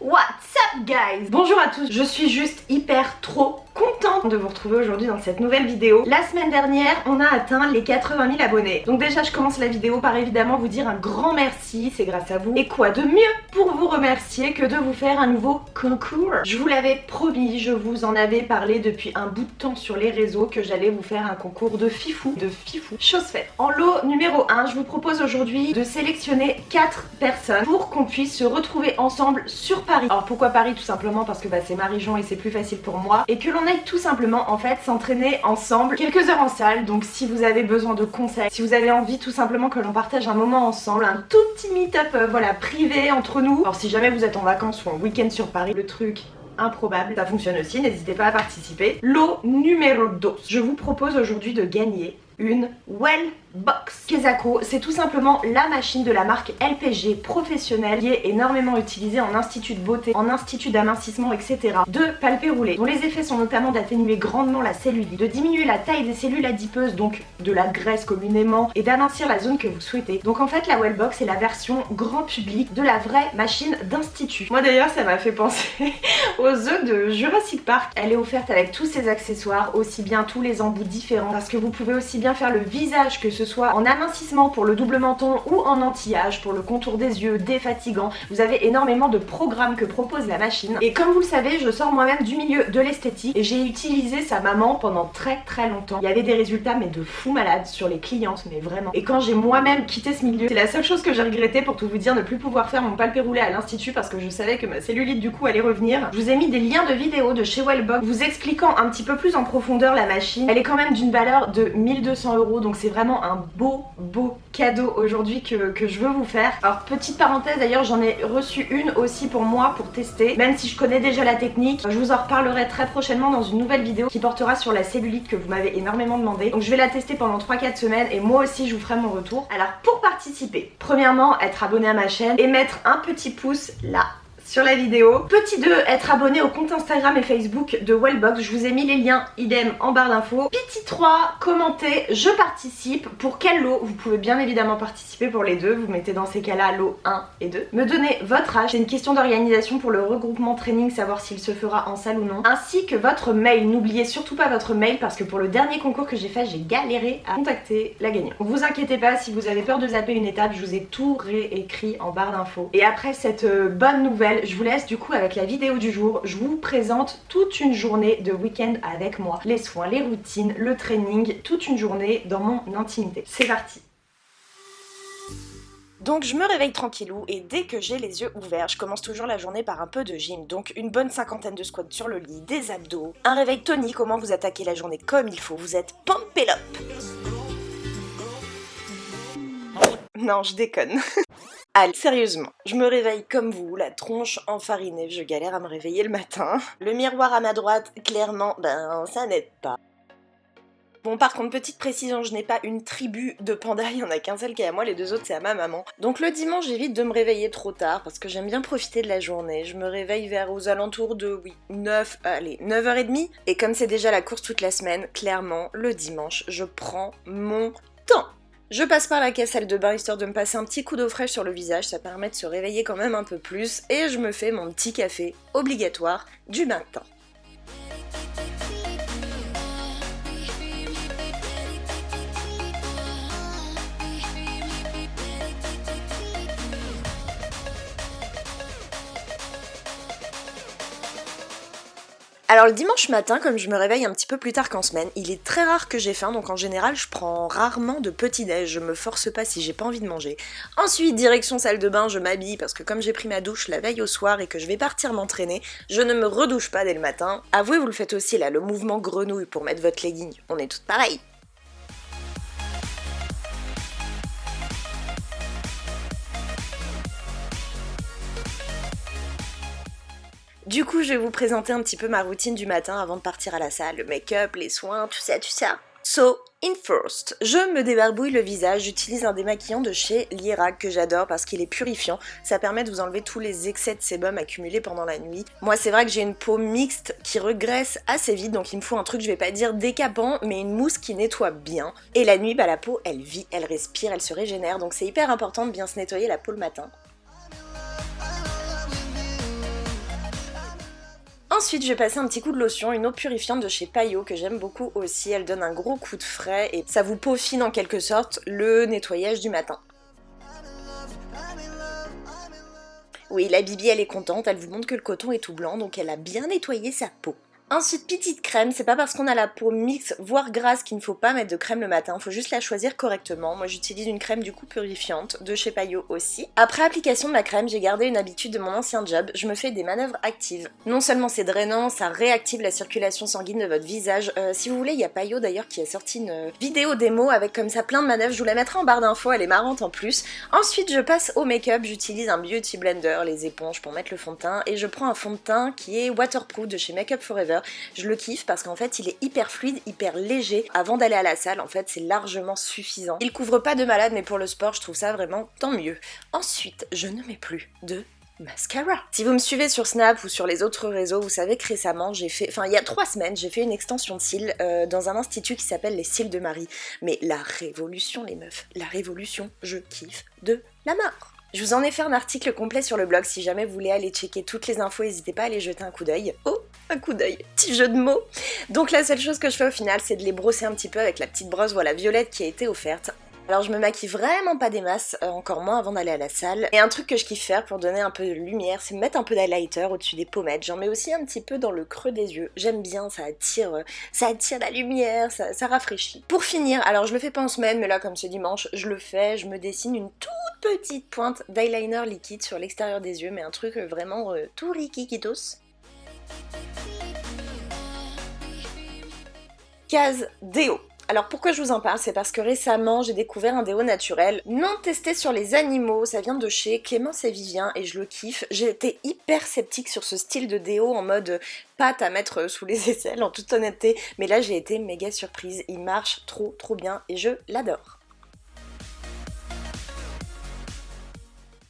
What's up guys? Bonjour à tous, je suis juste hyper trop contente de vous retrouver aujourd'hui dans cette nouvelle vidéo. La semaine dernière, on a atteint les 80 000 abonnés. Donc déjà, je commence la vidéo par évidemment vous dire un grand merci, c'est grâce à vous. Et quoi de mieux pour vous remercier que de vous faire un nouveau concours? Je vous l'avais promis, je vous en avais parlé depuis un bout de temps sur les réseaux que j'allais vous faire un concours de fifou. Chose faite. En lot numéro 1, je vous propose aujourd'hui de sélectionner 4 personnes pour qu'on puisse se retrouver ensemble sur Paris. Alors pourquoi Paris? Tout simplement parce que c'est ma région et c'est plus facile pour moi. Et que l'on aille tout simplement en fait s'entraîner ensemble quelques heures en salle. Donc si vous avez besoin de conseils, si vous avez envie tout simplement que l'on partage un moment ensemble, un tout petit meet-up voilà, privé entre nous. Alors si jamais vous êtes en vacances ou en week-end sur Paris, le truc improbable, ça fonctionne aussi, n'hésitez pas à participer. Lot numéro 2. Je vous propose aujourd'hui de gagner une Wellbox. Kesako, c'est tout simplement la machine de la marque LPG professionnelle qui est énormément utilisée en institut de beauté, en institut d'amincissement, etc. de palper rouler, dont les effets sont notamment d'atténuer grandement la cellulite, de diminuer la taille des cellules adipeuses, donc de la graisse communément, et d'amincir la zone que vous souhaitez. Donc en fait, la Wellbox est la version grand public de la vraie machine d'institut. Moi d'ailleurs, ça m'a fait penser aux œufs de Jurassic Park. Elle est offerte avec tous ses accessoires, aussi bien tous les embouts différents, parce que vous pouvez aussi bien faire le visage, que ce soit en amincissement pour le double menton ou en anti-âge pour le contour des yeux, défatigant. Vous avez énormément de programmes que propose la machine. Et comme vous le savez, je sors moi-même du milieu de l'esthétique et j'ai utilisé sa maman pendant très longtemps. Il y avait des résultats mais de fou malade sur les clientes, mais vraiment. Et quand j'ai moi-même quitté ce milieu, c'est la seule chose que j'ai regretté, pour tout vous dire, ne plus pouvoir faire mon palpé roulé à l'institut parce que je savais que ma cellulite du coup allait revenir. Je vous ai mis des liens de vidéos de chez Wellbox vous expliquant un petit peu plus en profondeur la machine. Elle est quand même d'une valeur de 1200 €, donc c'est vraiment un beau cadeau aujourd'hui que je veux vous faire. Alors petite parenthèse, d'ailleurs j'en ai reçu une aussi pour moi pour tester, même si je connais déjà la technique. Je vous en reparlerai très prochainement dans une nouvelle vidéo qui portera sur la cellulite que vous m'avez énormément demandé. Donc je vais la tester pendant 3-4 semaines et moi aussi je vous ferai mon retour. Alors pour participer, premièrement être abonné à ma chaîne et mettre un petit pouce là sur la vidéo. Petit 2, être abonné au compte Instagram et Facebook de Wellbox. Je vous ai mis les liens idem en barre d'infos. Petit 3, commenter je participe. Pour quel lot? Vous pouvez bien évidemment participer pour les deux. Vous mettez dans ces cas-là lot 1 et 2. Me donner votre âge. C'est une question d'organisation pour le regroupement training, savoir s'il se fera en salle ou non. Ainsi que votre mail. N'oubliez surtout pas votre mail parce que pour le dernier concours que j'ai fait, j'ai galéré à contacter la gagnante. Donc vous inquiétez pas, si vous avez peur de zapper une étape, je vous ai tout réécrit en barre d'infos. Et après cette bonne nouvelle, je vous laisse du coup avec la vidéo du jour. Je vous présente toute une journée de week-end avec moi. Les soins, les routines, le training, toute une journée dans mon intimité. C'est parti! Donc je me réveille tranquillou et dès que j'ai les yeux ouverts, je commence toujours la journée par un peu de gym. Donc une bonne 50aine de squats sur le lit, des abdos, un réveil tonique, comment vous attaquez la journée comme il faut. Vous êtes pumped up! Non, je déconne. Allez, sérieusement, je me réveille comme vous, la tronche enfarinée, je galère à me réveiller le matin. Le miroir à ma droite, clairement, ça n'aide pas. Bon, par contre, petite précision, je n'ai pas une tribu de pandas, il y en a qu'un seul qui est à moi, les deux autres c'est à ma maman. Donc le dimanche, j'évite de me réveiller trop tard parce que j'aime bien profiter de la journée. Je me réveille vers aux alentours de, 9h30. Et comme c'est déjà la course toute la semaine, clairement, le dimanche, je prends mon temps. Je passe par la salle de bain histoire de me passer un petit coup d'eau fraîche sur le visage, ça permet de se réveiller quand même un peu plus, et je me fais mon petit café obligatoire du matin. Alors le dimanche matin, comme je me réveille un petit peu plus tard qu'en semaine, il est très rare que j'ai faim, donc en général je prends rarement de petit-déj, je me force pas si j'ai pas envie de manger. Ensuite, direction salle de bain, je m'habille parce que comme j'ai pris ma douche la veille au soir et que je vais partir m'entraîner, je ne me redouche pas dès le matin. Avouez, vous le faites aussi là, le mouvement grenouille pour mettre votre legging, on est toutes pareilles. Du coup, je vais vous présenter un petit peu ma routine du matin avant de partir à la salle, le make-up, les soins, tout ça. So, in first, je me débarbouille le visage, j'utilise un démaquillant de chez Lierac que j'adore parce qu'il est purifiant, ça permet de vous enlever tous les excès de sébum accumulés pendant la nuit. Moi c'est vrai que j'ai une peau mixte qui regraisse assez vite, donc il me faut un truc, je vais pas dire décapant, mais une mousse qui nettoie bien. Et la nuit, la peau elle vit, elle respire, elle se régénère, donc c'est hyper important de bien se nettoyer la peau le matin. Ensuite, je vais passer un petit coup de lotion, une eau purifiante de chez Payo que j'aime beaucoup aussi. Elle donne un gros coup de frais et ça vous peaufine en quelque sorte le nettoyage du matin. Oui, la Bibi elle est contente, elle vous montre que le coton est tout blanc, donc elle a bien nettoyé sa peau. Ensuite, petite crème, c'est pas parce qu'on a la peau mixte, voire grasse qu'il ne faut pas mettre de crème le matin, faut juste la choisir correctement. Moi j'utilise une crème du coup purifiante, de chez Payo aussi. Après application de la crème, j'ai gardé une habitude de mon ancien job, je me fais des manœuvres actives. Non seulement c'est drainant, ça réactive la circulation sanguine de votre visage. Si vous voulez, il y a Payo d'ailleurs qui a sorti une vidéo démo avec comme ça plein de manœuvres, je vous la mettrai en barre d'infos, elle est marrante en plus. Ensuite, je passe au make-up, j'utilise un beauty blender, les éponges pour mettre le fond de teint, et je prends un fond de teint qui est waterproof de chez Make Up Forever. Je le kiffe parce qu'en fait il est hyper fluide, hyper léger. Avant d'aller à la salle, en fait c'est largement suffisant. Il couvre pas de malade mais pour le sport je trouve ça vraiment tant mieux. Ensuite, je ne mets plus de mascara. Si vous me suivez sur Snap ou sur les autres réseaux, vous savez que récemment j'ai fait, il y a 3 semaines, j'ai fait une extension de cils dans un institut qui s'appelle les cils de Marie. Mais la révolution les meufs, la révolution, je kiffe de la mort. Je vous en ai fait un article complet sur le blog, si jamais vous voulez aller checker toutes les infos, n'hésitez pas à aller jeter un coup d'œil. Oh, un coup d'œil, petit jeu de mots. Donc la seule chose que je fais au final, c'est de les brosser un petit peu avec la petite brosse, voilà, violette qui a été offerte. Alors je me maquille vraiment pas des masses, encore moins avant d'aller à la salle. Et un truc que je kiffe faire pour donner un peu de lumière, c'est mettre un peu d'highlighter au-dessus des pommettes. J'en mets aussi un petit peu dans le creux des yeux. J'aime bien, ça attire la lumière, ça rafraîchit. Pour finir, alors je le fais pas en semaine, mais là comme c'est dimanche, je le fais, je me dessine une toute petite pointe d'eyeliner liquide sur l'extérieur des yeux, mais un truc vraiment tout riquiquitos. Case déo. Alors pourquoi je vous en parle, c'est parce que récemment j'ai découvert un déo naturel non testé sur les animaux, ça vient de chez Clémence et Vivien et je le kiffe. J'ai été hyper sceptique sur ce style de déo en mode pâte à mettre sous les aisselles en toute honnêteté, mais là j'ai été méga surprise, il marche trop bien et je l'adore.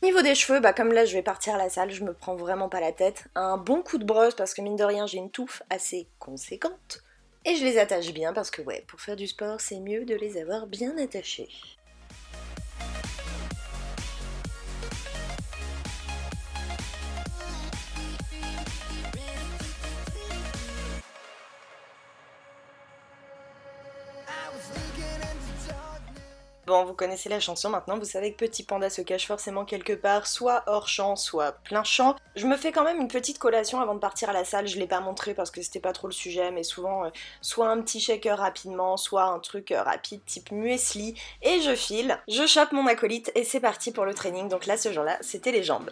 Niveau des cheveux, comme là je vais partir à la salle, je me prends vraiment pas la tête. Un bon coup de brosse parce que mine de rien j'ai une touffe assez conséquente. Et je les attache bien parce que ouais, pour faire du sport, c'est mieux de les avoir bien attachés. Bon, vous connaissez la chanson maintenant, vous savez que Petit Panda se cache forcément quelque part, soit hors champ, soit plein champ. Je me fais quand même une petite collation avant de partir à la salle, je l'ai pas montré parce que c'était pas trop le sujet, mais souvent soit un petit shaker rapidement, soit un truc rapide type muesli, et je file, je chope mon acolyte et c'est parti pour le training. Donc là, ce jour-là, c'était les jambes.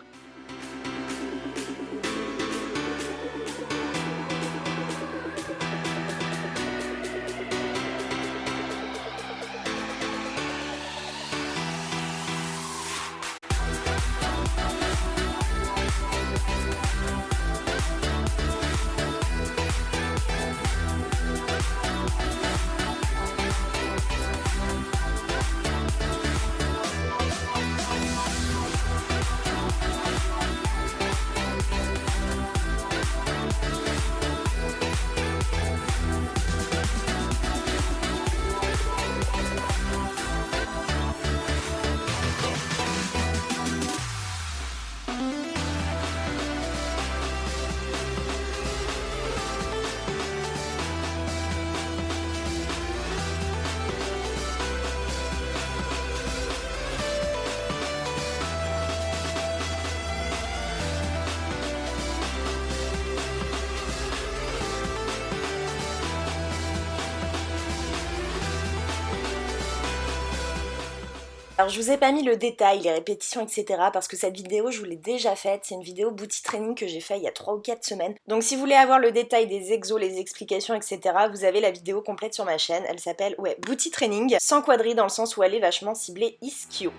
Alors je vous ai pas mis le détail, les répétitions, etc. parce que cette vidéo je vous l'ai déjà faite, c'est une vidéo booty training que j'ai fait il y a 3 ou 4 semaines. Donc si vous voulez avoir le détail des exos, les explications, etc. vous avez la vidéo complète sur ma chaîne, elle s'appelle booty training, sans quadri dans le sens où elle est vachement ciblée ischio.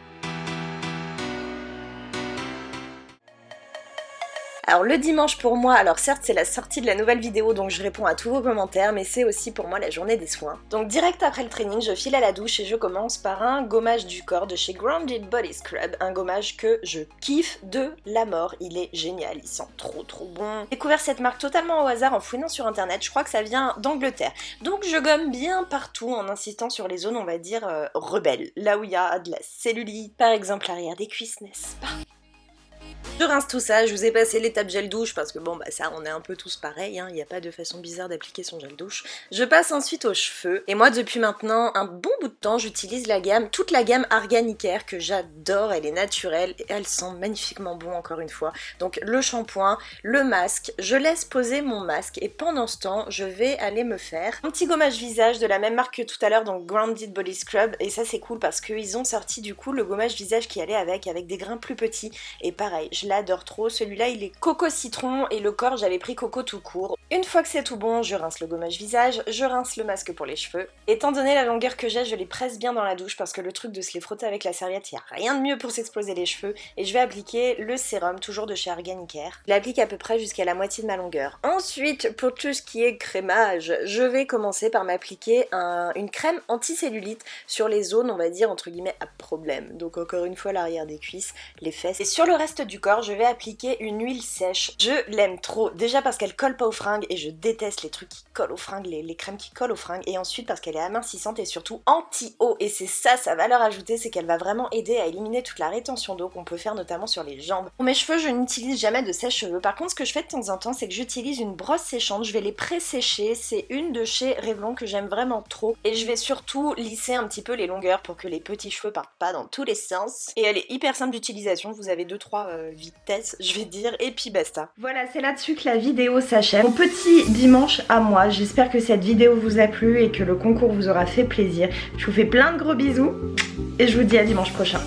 Alors le dimanche pour moi, alors certes c'est la sortie de la nouvelle vidéo donc je réponds à tous vos commentaires, mais c'est aussi pour moi la journée des soins. Donc direct après le training, je file à la douche et je commence par un gommage du corps de chez Grounded Body Scrub, un gommage que je kiffe de la mort, il est génial, il sent trop bon. J'ai découvert cette marque totalement au hasard en fouinant sur internet, je crois que ça vient d'Angleterre. Donc je gomme bien partout en insistant sur les zones on va dire rebelles, là où il y a de la cellulite, par exemple l'arrière des cuisses, n'est-ce pas? Je rince tout ça, je vous ai passé l'étape gel douche parce que bon bah ça on est un peu tous pareils, il n'y a pas de façon bizarre d'appliquer son gel douche. Je passe ensuite aux cheveux et moi depuis maintenant un bon bout de temps j'utilise toute la gamme Arganicare que j'adore, elle est naturelle et elle sent magnifiquement bon encore une fois. Donc le shampoing, le masque, je laisse poser mon masque et pendant ce temps je vais aller me faire un petit gommage visage de la même marque que tout à l'heure, donc Grounded Body Scrub, et ça c'est cool parce qu'ils ont sorti du coup le gommage visage qui allait avec des grains plus petits et pareil je l'adore trop, celui-là il est coco citron et le corps j'avais pris coco tout court. Une fois que c'est tout bon, je rince le gommage visage, je rince le masque pour les cheveux. Étant donné la longueur que j'ai, je les presse bien dans la douche parce que le truc de se les frotter avec la serviette, il n'y a rien de mieux pour s'exploser les cheveux. Et je vais appliquer le sérum, toujours de chez Arganicare. Je l'applique à peu près jusqu'à la moitié de ma longueur. Ensuite, pour tout ce qui est crémage, je vais commencer par m'appliquer une crème anti-cellulite sur les zones, on va dire, entre guillemets, à problème. Donc encore une fois, l'arrière des cuisses, les fesses. Et sur le reste du corps, je vais appliquer une huile sèche. Je l'aime trop, déjà parce qu'elle colle pas aux fringues et je déteste les trucs qui collent aux fringues, les crèmes qui collent aux fringues, et ensuite parce qu'elle est amincissante et surtout anti-eau, et c'est ça sa valeur ajoutée, c'est qu'elle va vraiment aider à éliminer toute la rétention d'eau qu'on peut faire notamment sur les jambes. Pour mes cheveux, je n'utilise jamais de sèche-cheveux, par contre ce que je fais de temps en temps, c'est que j'utilise une brosse séchante, je vais les pré-sécher, c'est une de chez Revlon que j'aime vraiment trop, et je vais surtout lisser un petit peu les longueurs pour que les petits cheveux partent pas dans tous les sens, et elle est hyper simple d'utilisation, vous avez 2-3 vitesses, je vais dire, et puis basta. Voilà, c'est là-dessus que la vidéo s'achève. Mon petit dimanche à moi, j'espère que cette vidéo vous a plu et que le concours vous aura fait plaisir. Je vous fais plein de gros bisous et je vous dis à dimanche prochain.